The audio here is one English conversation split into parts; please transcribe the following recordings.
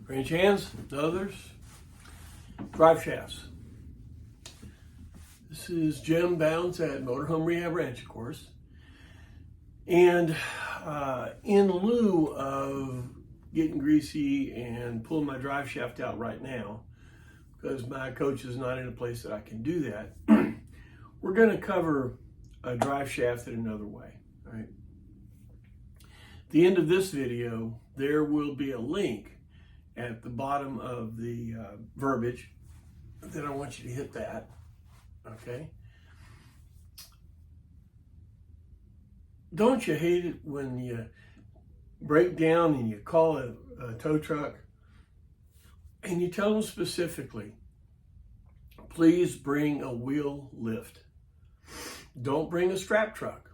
Range hands, others, drive shafts. This is Jim Bounds at Motorhome Rehab Ranch, of course. And in lieu of getting greasy and pulling my drive shaft out right now, because my coach is not in a place that I can do that, we're going to cover a drive shaft in another way. All right. At the end of this video, there will be a link at the bottom of the verbiage. Then I want you to hit that. Okay. Don't you hate it when you break down and you call a tow truck and you tell them specifically, please bring a wheel lift. Don't bring a strap truck.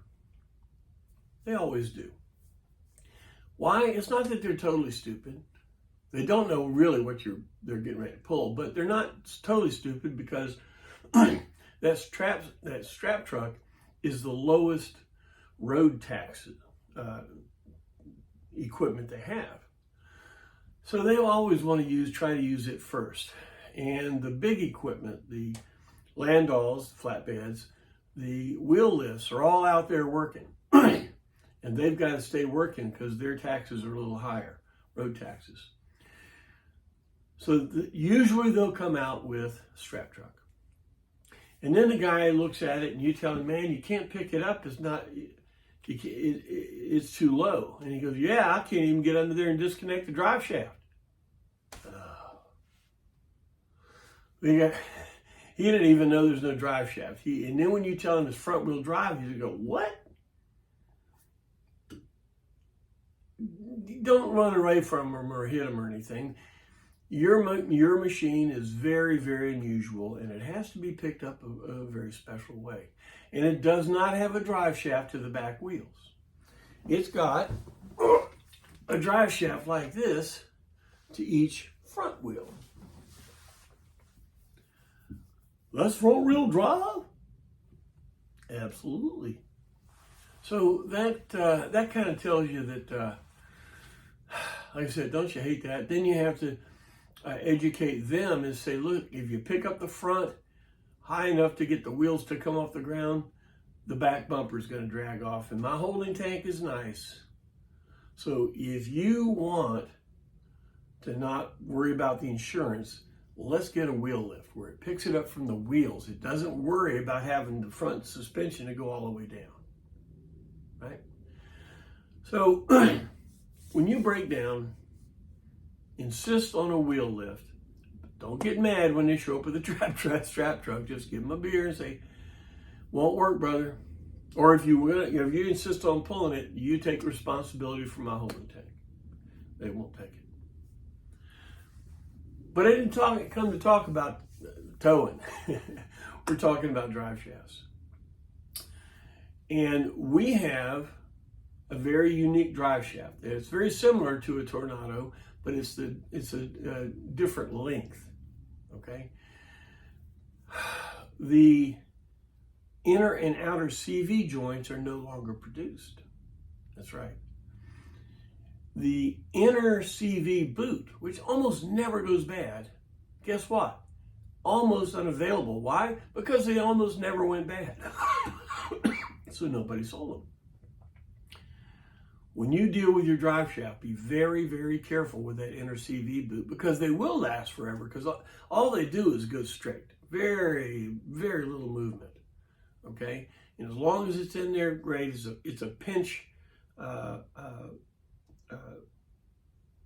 They always do. Why? It's not that they're totally stupid. They don't know really what they're getting ready to pull, but they're not totally stupid because that strap truck is the lowest road tax equipment they have. So they always want to try to use it first. And the big equipment, the landauls, flatbeds, the wheel lifts are all out there working. And they've got to stay working because their taxes are a little higher, road taxes. So usually they'll come out with strap truck. And then the guy looks at it and you tell him, man, you can't pick it up. It's too low. And he goes, yeah, I can't even get under there and disconnect the drive shaft. He didn't even know there's no drive shaft. And then when you tell him it's front wheel drive, he's going to go, what? Don't run away from him or hit him or anything. Your machine is very, very unusual, and it has to be picked up a very special way. And it does not have a drive shaft to the back wheels. It's got a drive shaft like this to each front wheel. That's front wheel drive? Absolutely. So that kind of tells you that, like I said, don't you hate that? Then you have to educate them and say, look, if you pick up the front high enough to get the wheels to come off the ground, the back bumper is going to drag off. And my holding tank is nice. So if you want to not worry about the insurance, let's get a wheel lift where it picks it up from the wheels. It doesn't worry about having the front suspension to go all the way down. Right? So when you break down, insist on a wheel lift. Don't get mad when they show up with a strap truck. Just give them a beer and say, won't work, brother. Or if you insist on pulling it, you take responsibility for my holding tank. They won't take it. But I didn't come to talk about towing. We're talking about drive shafts. And we have a very unique drive shaft. It's very similar to a Tornado, but it's a different length, okay? The inner and outer CV joints are no longer produced. That's right. The inner CV boot, which almost never goes bad, guess what? Almost unavailable. Why? Because they almost never went bad. So nobody sold them. When you deal with your drive shaft, be very, very careful with that inner CV boot because they will last forever because all they do is go straight. Very, very little movement, okay? And as long as it's in there, great. It's a pinch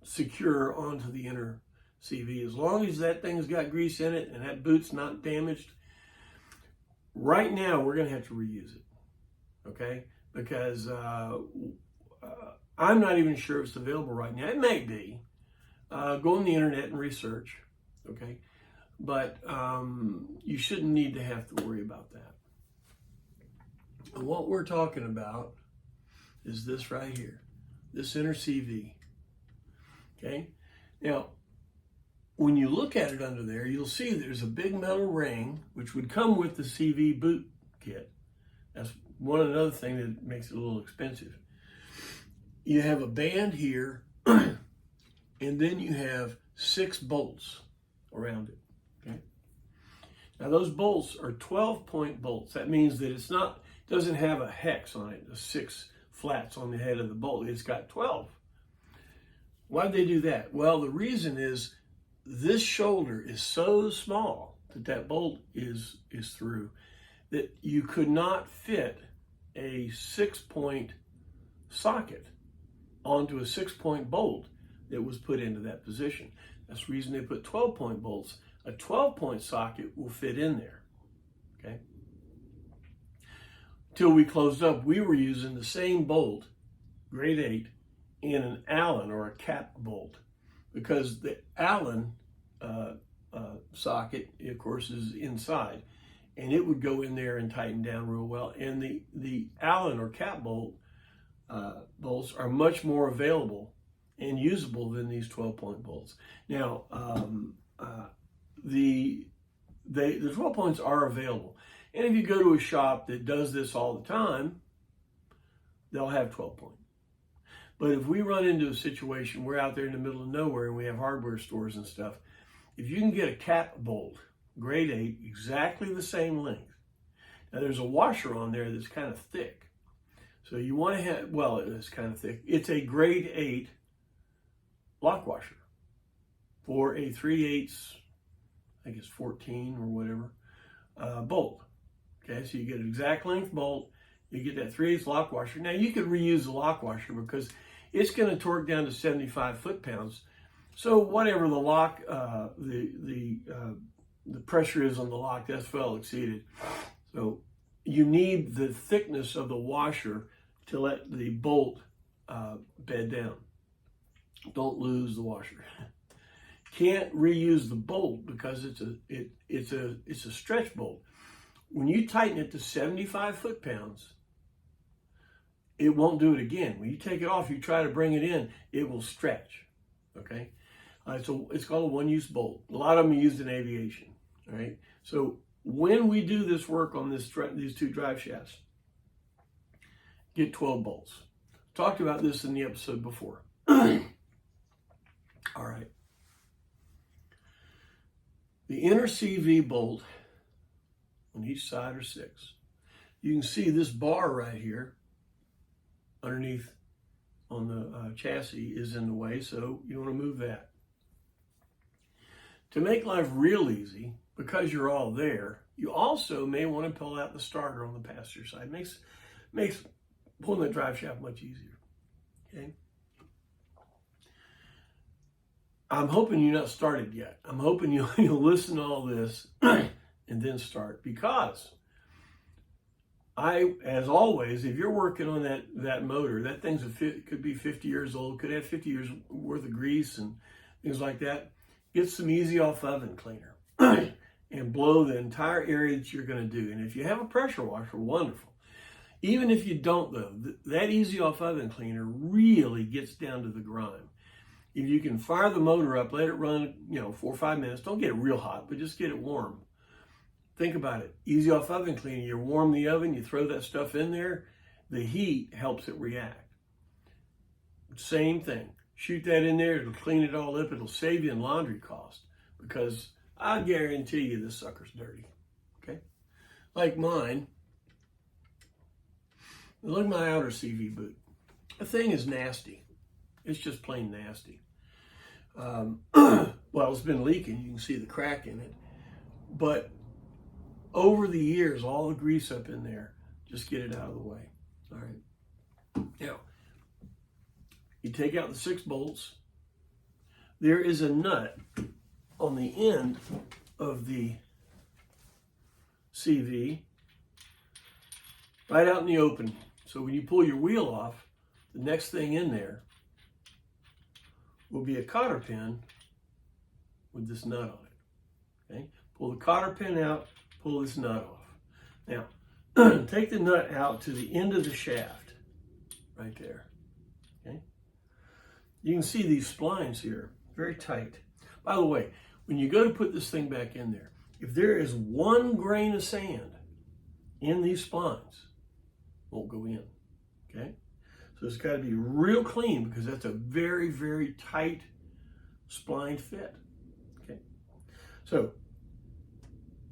secure onto the inner CV. As long as that thing's got grease in it and that boot's not damaged, right now we're going to have to reuse it, okay? Because I'm not even sure it's available right now. It may be. Go on the internet and research, okay? But you shouldn't need to have to worry about that. And what we're talking about is this right here, this inner CV, okay? Now, when you look at it under there, you'll see there's a big metal ring, which would come with the CV boot kit. That's another thing that makes it a little expensive. You have a band here, and then you have 6 bolts around it. Okay. Now those bolts are 12-point bolts. That means that it doesn't have a hex on it, the 6 flats on the head of the bolt. It's got 12. Why'd they do that? Well, the reason is this shoulder is so small that bolt is through that you could not fit a 6-point socket onto a 6-point bolt that was put into that position. That's the reason they put 12-point bolts. A 12-point socket will fit in there, okay? Till we closed up, we were using the same bolt, grade 8, in an Allen or a cap bolt, because the Allen socket, of course, is inside, and it would go in there and tighten down real well. And the Allen or cap bolts are much more available and usable than these 12-point bolts. Now, the 12 points are available, and if you go to a shop that does this all the time, they'll have 12 point. But if we run into a situation, we're out there in the middle of nowhere and we have hardware stores and stuff, if you can get a cap bolt, grade 8, exactly the same length. Now there's a washer on there that's kind of thick. So you want to have, well, it's kind of thick. It's a grade 8 lock washer for a 3/8, I think it's 14 or whatever, bolt. Okay, so you get an exact length bolt, you get that 3/8 lock washer. Now you could reuse the lock washer because it's going to torque down to 75 foot-pounds. So whatever the lock, the pressure is on the lock, that's well exceeded. So you need the thickness of the washer to let the bolt bed down. Don't lose the washer. Can't reuse the bolt because it's a stretch bolt. When you tighten it to 75 foot-pounds, it won't do it again. When you take it off, you try to bring it in, it will stretch. Okay, so it's called a one-use bolt. A lot of them are used in aviation. All right. So when we do this work on these 2 drive shafts, get 12 bolts. Talked about this in the episode before. All right. The inner CV bolt on each side are 6. You can see this bar right here underneath on the chassis is in the way, so you want to move that. To make life real easy, because you're all there, you also may want to pull out the starter on the passenger side. Makes pulling the drive shaft much easier. Okay. I'm hoping you're not started yet. I'm hoping you'll listen to all this and then start, because as always, if you're working on that motor, that thing's could be 50 years old, could have 50 years worth of grease and things like that. Get some easy off oven cleaner and blow the entire area that you're going to do. And if you have a pressure washer, wonderful. Even if you don't, though, that easy off oven cleaner really gets down to the grime. If you can fire the motor up, let it run, 4 or 5 minutes. Don't get it real hot, but just get it warm. Think about it. Easy off oven cleaner. You warm the oven, you throw that stuff in there, the heat helps it react. Same thing. Shoot that in there, it'll clean it all up. It'll save you in laundry cost, because I guarantee you this sucker's dirty. Okay? Like mine. Look at my outer CV boot. The thing is nasty. It's just plain nasty. Well, it's been leaking. You can see the crack in it. But over the years, all the grease up in there, just get it out of the way. All right. Now, you take out the 6 bolts. There is a nut on the end of the CV right out in the open. So when you pull your wheel off, the next thing in there will be a cotter pin with this nut on it. Okay? Pull the cotter pin out, pull this nut off. Now, take the nut out to the end of the shaft, right there. Okay? You can see these splines here, very tight. By the way, when you go to put this thing back in there, if there is 1 grain of sand in these splines, it won't go in. Okay? So it's got to be real clean, because that's a very, very tight spline fit. Okay, so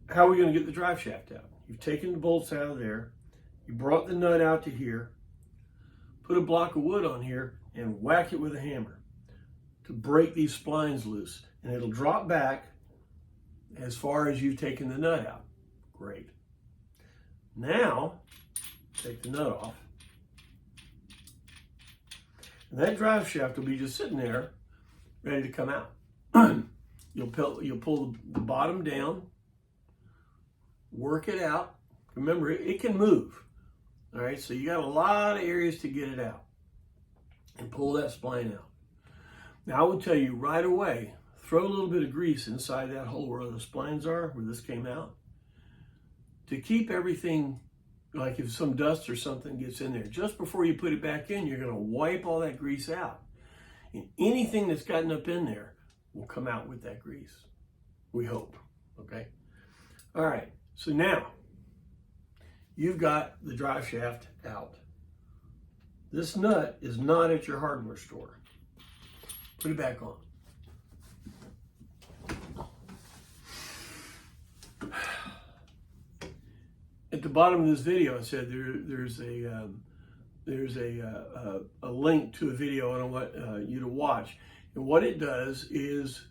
how are we going to get the drive shaft out? You've taken the bolts out of there, you brought the nut out to here, put a block of wood on here, and whack it with a hammer to break these splines loose, and it'll drop back as far as you've taken the nut out. Great. Now, take the nut off. And that drive shaft will be just sitting there, ready to come out. You'll pull the bottom down, work it out. Remember, it can move. All right, so you got a lot of areas to get it out. And pull that spline out. Now, I would tell you right away, throw a little bit of grease inside that hole where the splines are, where this came out, to keep everything, like if some dust or something gets in there. Just before you put it back in, you're going to wipe all that grease out. And anything that's gotten up in there will come out with that grease. We hope. Okay? All right. So now, you've got the drive shaft out. This nut is not at your hardware store. Put it back on. At the bottom of this video, I said there's a link to a video I want you to watch. And what it does is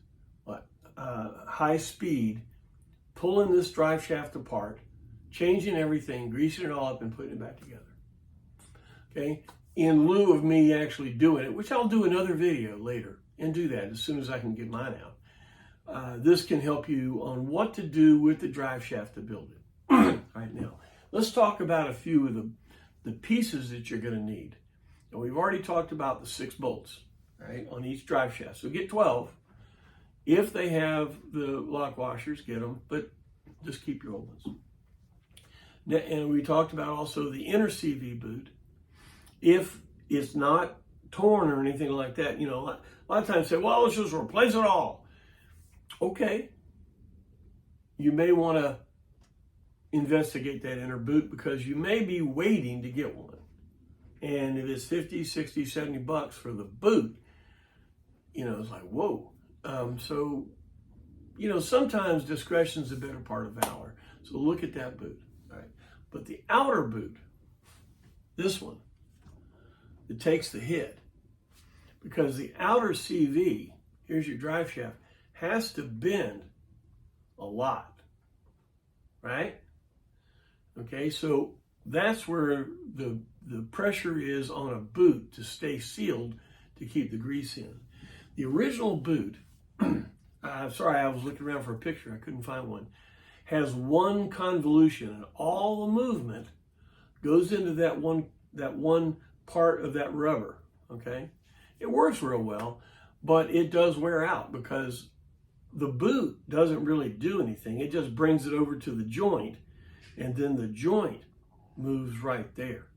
high speed, pulling this drive shaft apart, changing everything, greasing it all up, and putting it back together. Okay? In lieu of me actually doing it, which I'll do another video later and do that as soon as I can get mine out. This can help you on what to do with the drive shaft to build it. Right now, let's talk about a few of the pieces that you're going to need. And we've already talked about the 6 bolts, right, on each drive shaft. So get 12. If they have the lock washers, get them, but just keep your old ones. And we talked about also the inner CV boot. If it's not torn or anything like that, you know, a lot of times say, well, let's just replace it all. Okay. You may want to investigate that inner boot because you may be waiting to get one. And if it's 50, 60, 70 bucks for the boot, you know, it's like, whoa. So, you know, sometimes discretion's a better part of valor. So look at that boot. All right. But the outer boot, this one, it takes the hit because the outer CV, here's your drive shaft, has to bend a lot, right? Okay, so that's where the pressure is on a boot to stay sealed to keep the grease in. The original boot, sorry, I was looking around for a picture, I couldn't find one, has one convolution, and all the movement goes into that one part of that rubber, okay? It works real well, but it does wear out because the boot doesn't really do anything. It just brings it over to the joint, and then the joint moves right there.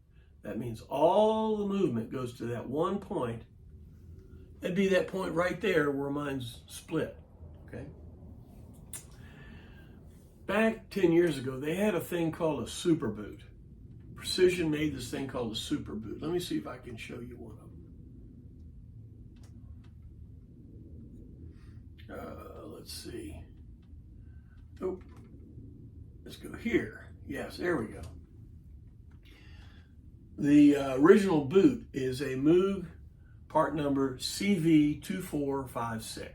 That means all the movement goes to that one point. That'd be that point right there where mine's split, okay? Back 10 years ago, they had a thing called a super boot. Precision made this thing called a super boot. Let me see if I can show you one of them. Let's see. Oh, let's go here. Yes, there we go. The original boot is a Moog part number CV2456.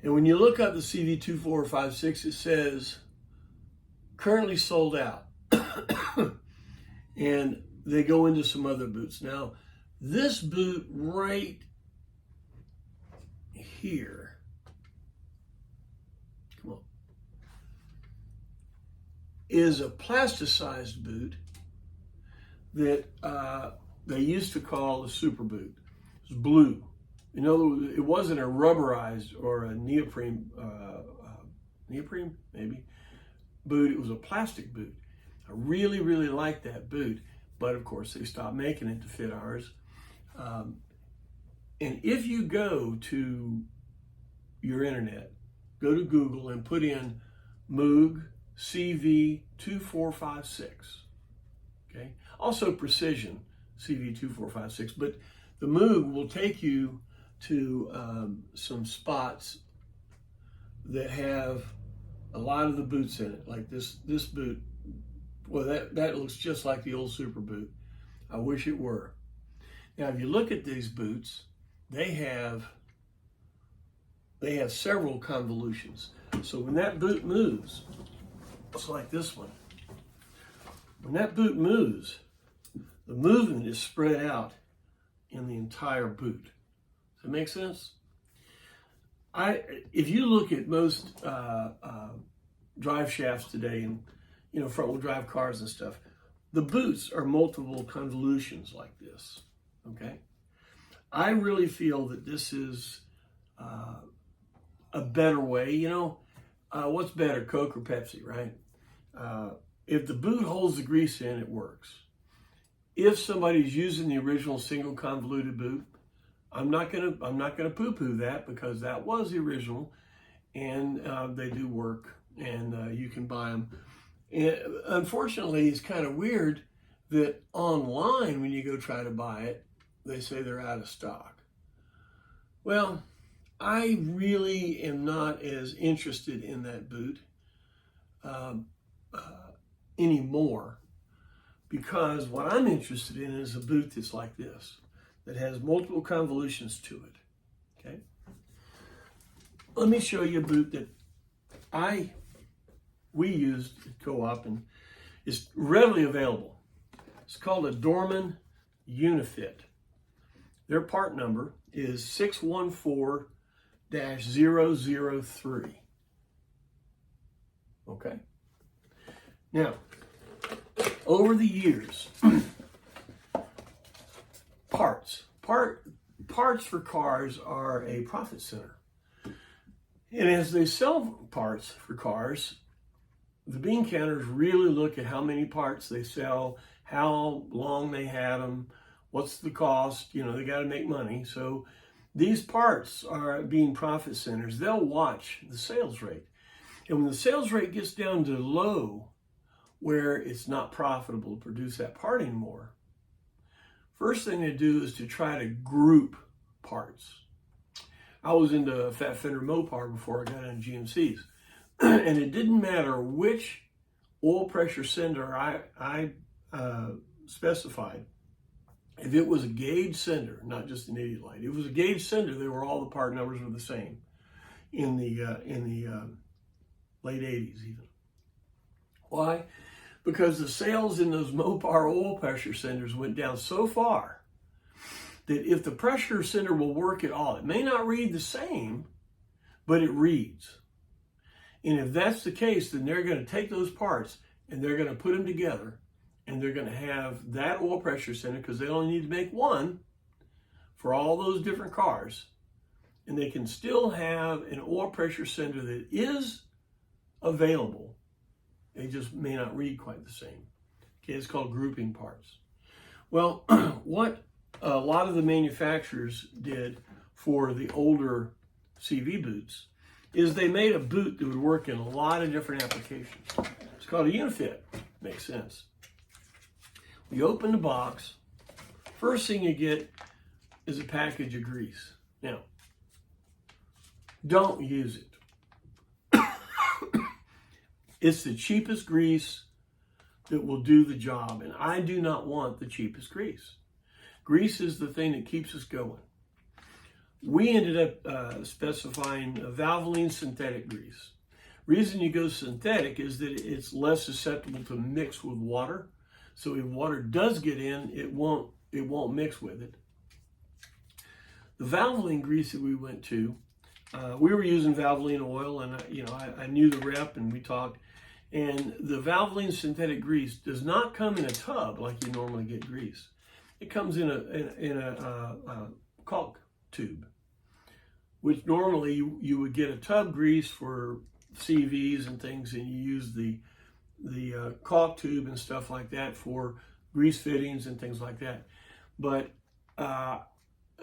And when you look up the CV2456, it says currently sold out. And they go into some other boots. Now, this boot right here, come on, is a plasticized boot that they used to call a super boot. It was blue. You know, it wasn't a rubberized or a neoprene maybe, boot. It was a plastic boot. I really, really liked that boot, but of course they stopped making it to fit ours. And if you go to your internet, go to Google and put in Moog CV2456, okay? Also Precision CV2456, but the Moog will take you to some spots that have a lot of the boots in it, like this boot. Well, that looks just like the old Super Boot. I wish it were. Now, if you look at these boots, they have several convolutions. So when that boot moves, it's like this one. When that boot moves, the movement is spread out in the entire boot. Does that make sense? If you look at most drive shafts today, and front-wheel drive cars and stuff, the boots are multiple convolutions like this. Okay, I really feel that this is a better way. What's better, Coke or Pepsi, right? If the boot holds the grease in, it works. If somebody's using the original single convoluted boot, I'm not gonna poo-poo that, because that was the original, and they do work, and you can buy them. And unfortunately, it's kind of weird that online, when you go try to buy it, they say they're out of stock. Well, I really am not as interested in that boot anymore, because what I'm interested in is a boot that's like this, that has multiple convolutions to it. Okay, let me show you a boot that we used at Co-op, and is readily available. It's called a Dorman Unifit. Their part number is 614-003. Okay. Now, over the years, parts for cars are a profit center. And as they sell parts for cars, the bean counters really look at how many parts they sell, how long they had them, what's the cost. They got to make money. So these parts are being profit centers. They'll watch the sales rate. And when the sales rate gets down to low, where it's not profitable to produce that part anymore, first thing they do is to try to group parts. I was into Fat Fender Mopar before I got into GMCs. And it didn't matter which oil pressure sender I specified. If it was a gauge sender, not just an idiot light, if it was a gauge sender, all the part numbers were the same in the late 80s even. Why? Because the sales in those Mopar oil pressure senders went down so far that if the pressure sender will work at all, it may not read the same, but it reads. And if that's the case, then they're going to take those parts and they're going to put them together, and they're going to have that oil pressure sender, because they only need to make one for all those different cars. And they can still have an oil pressure sender that is available. They just may not read quite the same. Okay, it's called grouping parts. Well, what a lot of the manufacturers did for the older CV boots is they made a boot that would work in a lot of different applications. It's called a Unifit. Makes sense. You open the box, first thing you get is a package of grease. Now, don't use it. It's the cheapest grease that will do the job, and I do not want the cheapest grease. Grease is the thing that keeps us going. We ended up specifying a Valvoline synthetic grease. Reason you go synthetic is that it's less susceptible to mix with water. So if water does get in, it won't mix with it. The Valvoline grease that we went to, we were using Valvoline oil, and I knew the rep, and we talked. And the Valvoline synthetic grease does not come in a tub like you normally get grease. It comes in a caulk tube, which normally you would get a tub grease for CVs and things, and you use the caulk tube and stuff like that for grease fittings and things like that. But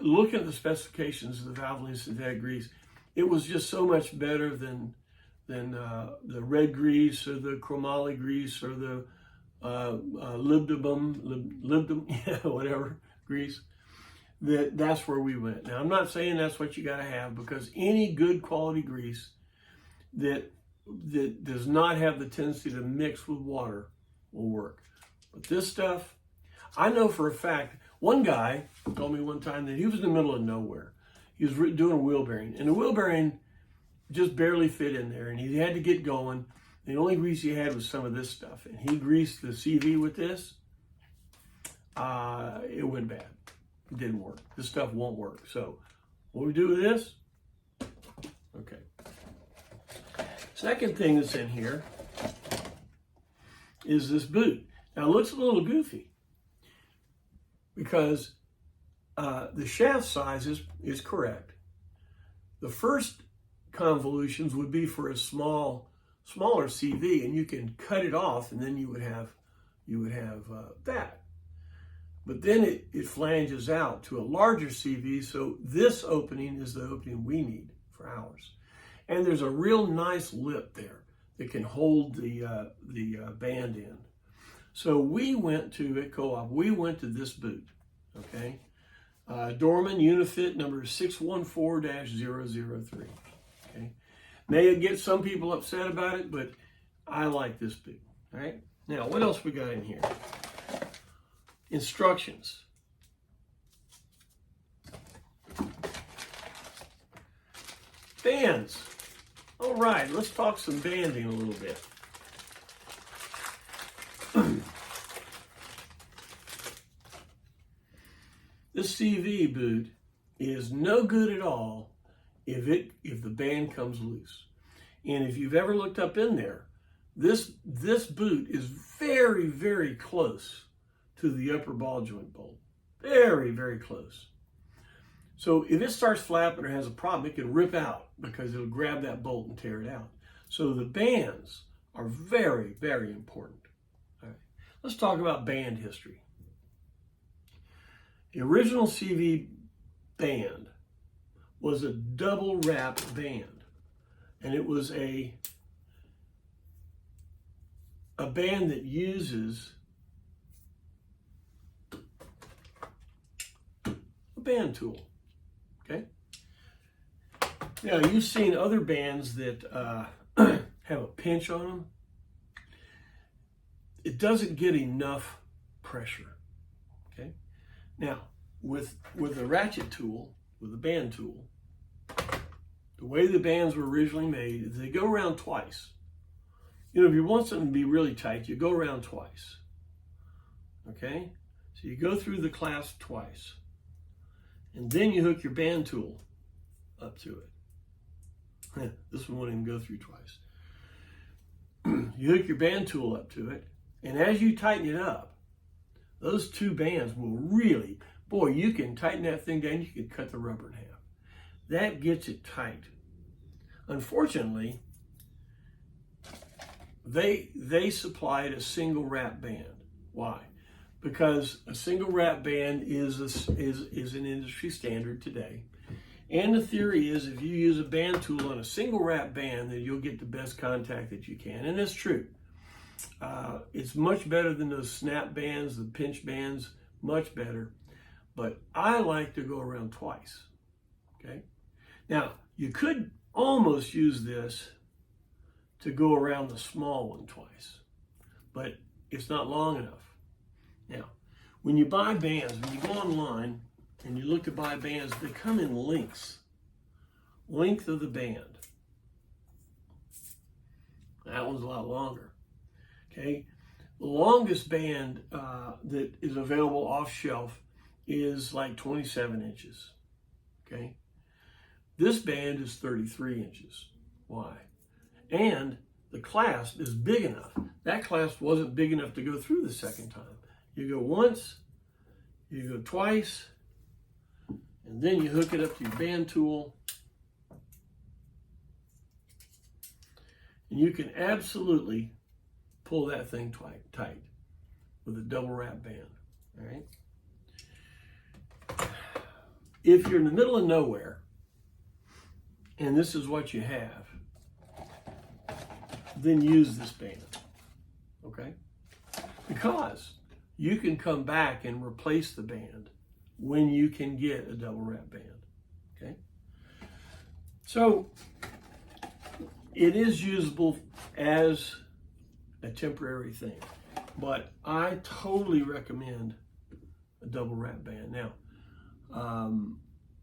looking at the specifications of the Valvoline synthetic grease, it was just so much better than the red grease or the chromoly grease or the libdum, whatever grease. that's where we went. Now, I'm not saying that's what you got to have, because any good quality grease that does not have the tendency to mix with water will work. But this stuff, I know for a fact, one guy told me one time that he was in the middle of nowhere. He was doing a wheel bearing, and the wheel bearing just barely fit in there, and he had to get going. The only grease he had was some of this stuff, and he greased the CV with this. It went bad. It didn't work. This stuff won't work. So what do we do with this? Okay. Second thing that's in here is this boot. Now, it looks a little goofy because the shaft size is correct. The first convolutions would be for a smaller CV, and you can cut it off, and then you would have that. But then it flanges out to a larger CV, so this opening is the opening we need for ours. And there's a real nice lip there that can hold the band in. So we went to, at Co-op, we went to this boot, okay? Dorman Unifit number 614-003, okay? May get some people upset about it, but I like this boot, all right? Now, what else we got in here? Instructions. Bands. All right, let's talk some banding a little bit. This CV boot is no good at all if the band comes loose. And if you've ever looked up in there, this boot is very, very close to the upper ball joint bolt. Very, very close. So if it starts flapping or has a problem, it can rip out because it'll grab that bolt and tear it out. So the bands are very, very important. All right. Let's talk about band history. The original CV band was a double wrap band, and it was a band that uses a band tool. Okay. Now, you've seen other bands that have a pinch on them. It doesn't get enough pressure. Okay. Now, with a ratchet tool, with a band tool, the way the bands were originally made is they go around twice. You know, if you want something to be really tight, you go around twice. Okay? So you go through the clasp twice. And then you hook your band tool up to it. This one won't even go through twice. You hook your band tool up to it, and as you tighten it up, those two bands will really, boy, you can tighten that thing down, you can cut the rubber in half. That gets it tight. Unfortunately, they supplied a single wrap band. Why? Because a single wrap band is an industry standard today. And the theory is if you use a band tool on a single wrap band, then you'll get the best contact that you can. And that's true. It's much better than those snap bands, the pinch bands, much better. But I like to go around twice. Okay? Now, you could almost use this to go around the small one twice, but it's not long enough. Now, when you buy bands, when you go online and you look to buy bands, they come in lengths. Length of the band. That one's a lot longer. Okay? The longest band that is available off shelf is like 27 inches. Okay? This band is 33 inches. Why? And the clasp is big enough. That clasp wasn't big enough to go through the second time. You go once, you go twice, and then you hook it up to your band tool. And you can absolutely pull that thing tight with a double wrap band. All right? If you're in the middle of nowhere, and this is what you have, then use this band, okay? Because you can come back and replace the band when you can get a double wrap band. Okay, so it is usable as a temporary thing, but I totally recommend a double wrap band. Now,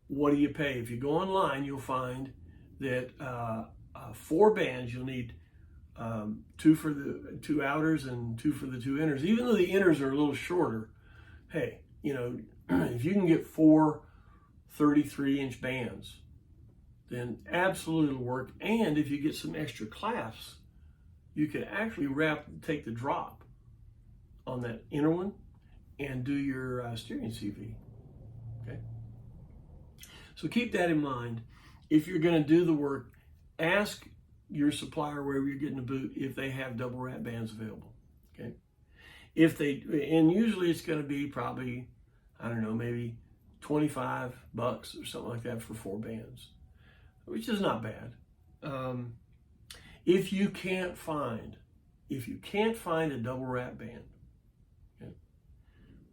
what do you pay? If you go online, you'll find that 4 bands, you'll need 2 for the 2 outers and 2 for the 2 inners. Even though the inners are a little shorter, hey, you know, if you can get 4 33-inch bands, then absolutely it'll work. And if you get some extra clasps, you can actually take the drop on that inner one and do your steering CV. Okay. So keep that in mind. If you're going to do the work, ask your supplier wherever you're getting a boot if they have double wrap bands available. Okay. If they, and usually it's going to be probably, I don't know, maybe $25 or something like that for 4 bands, which is not bad. If you can't find a double wrap band, okay,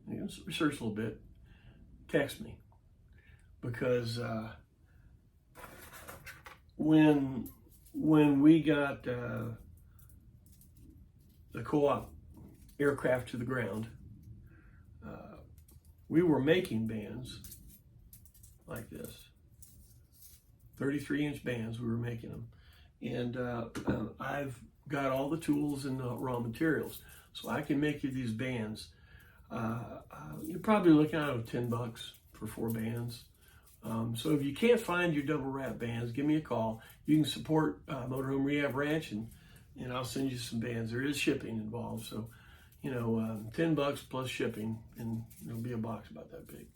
you can research a little bit, text me, because when we got the co-op aircraft to the ground, we were making bands like this, 33-inch bands. We were making them, and I've got all the tools and the raw materials, so I can make you these bands. You're probably looking at $10 for 4 bands. So if you can't find your double wrap bands, give me a call. You can support Motorhome Rehab Ranch, and I'll send you some bands. There is shipping involved, so $10 plus shipping, and it'll be a box about that big.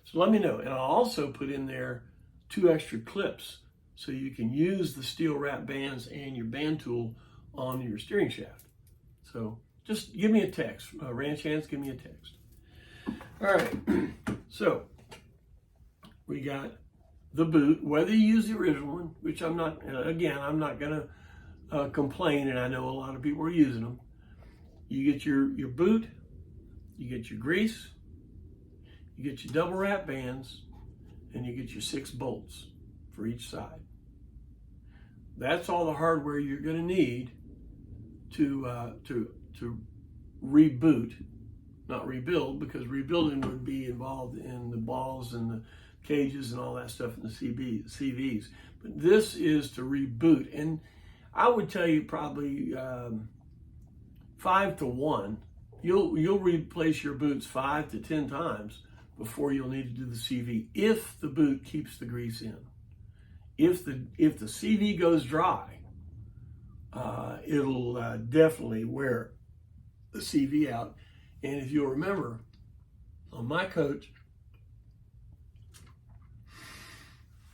So let me know, and I'll also put in there 2 extra clips so you can use the steel wrap bands and your band tool on your steering shaft. So just give me a text, Ranch Hands. Give me a text. All right, so we got the boot, whether you use the original one, which I'm not going to complain, and I know a lot of people are using them. You get your boot, you get your grease, you get your double wrap bands, and you get your 6 bolts for each side. That's all the hardware you're going to need to reboot, not rebuild, because rebuilding would be involved in the balls and the cages and all that stuff in the CVs. But this is to reboot, and I would tell you probably 5 to 1. You'll replace your boots 5 to 10 times before you'll need to do the CV, if the boot keeps the grease in. If the CV goes dry, it'll definitely wear the CV out. And if you'll remember, on my coach,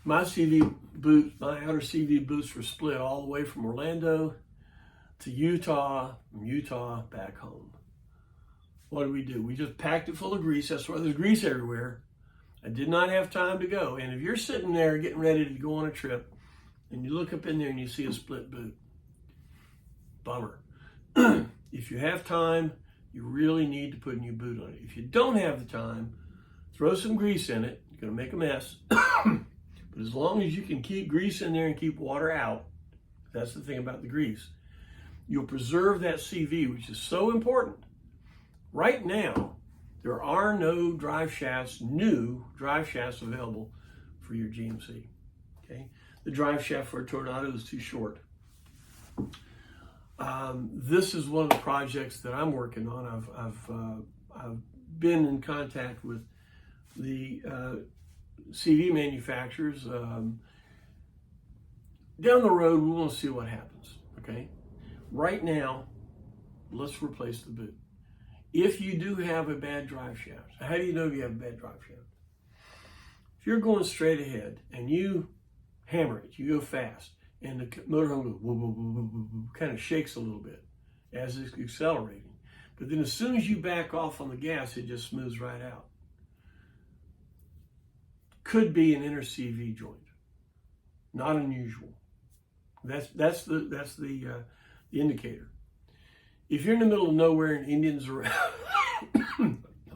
my CV boots, my outer CV boots were split all the way from Orlando to Utah, from Utah back home. What do? We just packed it full of grease. That's why there's grease everywhere. I did not have time to go. And if you're sitting there getting ready to go on a trip and you look up in there and you see a split boot, bummer. If you have time, you really need to put a new boot on it. If you don't have the time, throw some grease in it. You're going to make a mess. But as long as you can keep grease in there and keep water out, that's the thing about the grease, you'll preserve that CV, which is so important. Right now, there are no new drive shafts available for your GMC. Okay, the drive shaft for a Tornado is too short. This is one of the projects that I'm working on. I've been in contact with the CV manufacturers. Down the road, we want to see what happens. Okay, right now, let's replace the boot. If you do have a bad drive shaft, how do you know if you have a bad drive shaft? If you're going straight ahead and you hammer it, you go fast, and the motorhome goes woo, woo, woo, woo, woo, woo, kind of shakes a little bit as it's accelerating. But then as soon as you back off on the gas, it just smooths right out. Could be an inner CV joint. Not unusual. That's the indicator. If you're in the middle of nowhere and Indians are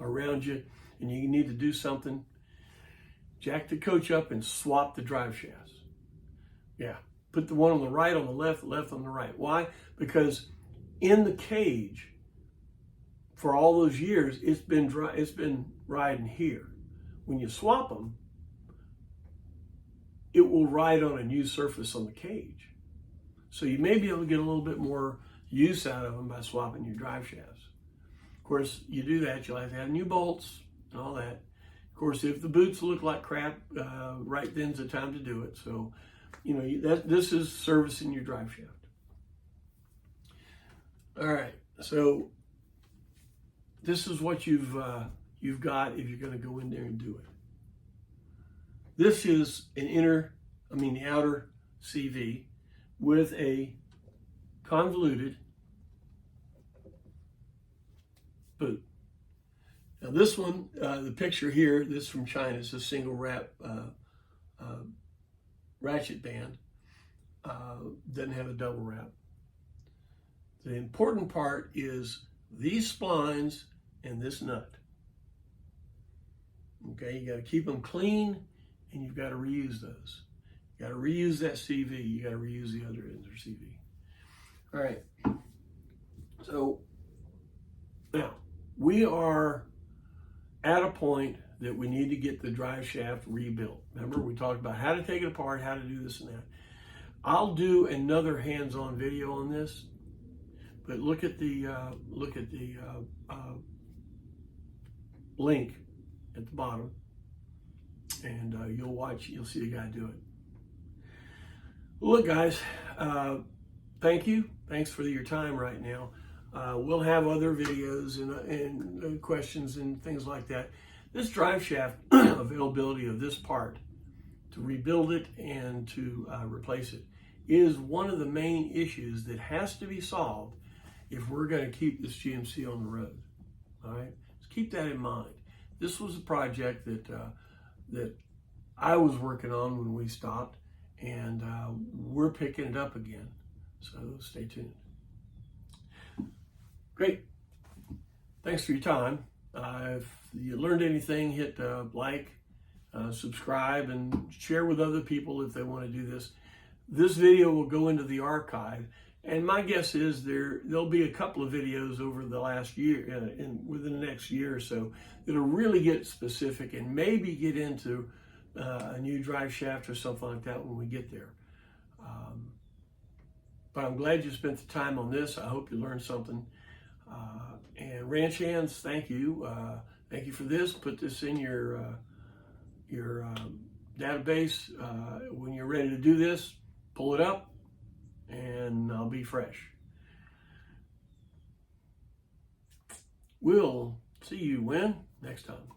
around you and you need to do something, jack the coach up and swap the drive shafts. Yeah, put the one on the right on the left on the right. Why? Because in the cage, for all those years, it's been riding here. When you swap them, it will ride on a new surface on the cage. So you may be able to get a little bit more use out of them by swapping your drive shafts. Of course, you do that, you'll have to have new bolts and all that. Of course, if the boots look like crap, right then's the time to do it. So, you know, this is servicing your drive shaft. All right, so this is what you've got if you're going to go in there and do it. This is the outer CV with a convoluted boot. Now this one, the picture here, this is from China. It's a single wrap ratchet band. Doesn't have a double wrap. The important part is these splines and this nut. Okay, you got to keep them clean, and you've got to reuse those. You got to reuse that CV. You got to reuse the other end of CV. All right. So now we are at a point that we need to get the drive shaft rebuilt. Remember, we talked about how to take it apart, how to do this and that. I'll do another hands-on video on this, but look at the link at the bottom, and you'll see a guy do it. Look, guys, thank you. Thanks for your time right now. We'll have other videos and questions and things like that. This drive shaft availability of this part to rebuild it and to replace it is one of the main issues that has to be solved if we're going to keep this GMC on the road. All right, just keep that in mind. This was a project that I was working on when we stopped, and we're picking it up again. So stay tuned. Great. Thanks for your time. If you learned anything, hit like, subscribe, and share with other people if they want to do this. This video will go into the archive, and my guess is there'll be a couple of videos over the last year, within the next year or so, that'll really get specific and maybe get into a new drive shaft or something like that when we get there. But I'm glad you spent the time on this. I hope you learned something. And ranch hands, thank you. Thank you for this. Put this in your database. When you're ready to do this, pull it up, and I'll be fresh. We'll see you next time.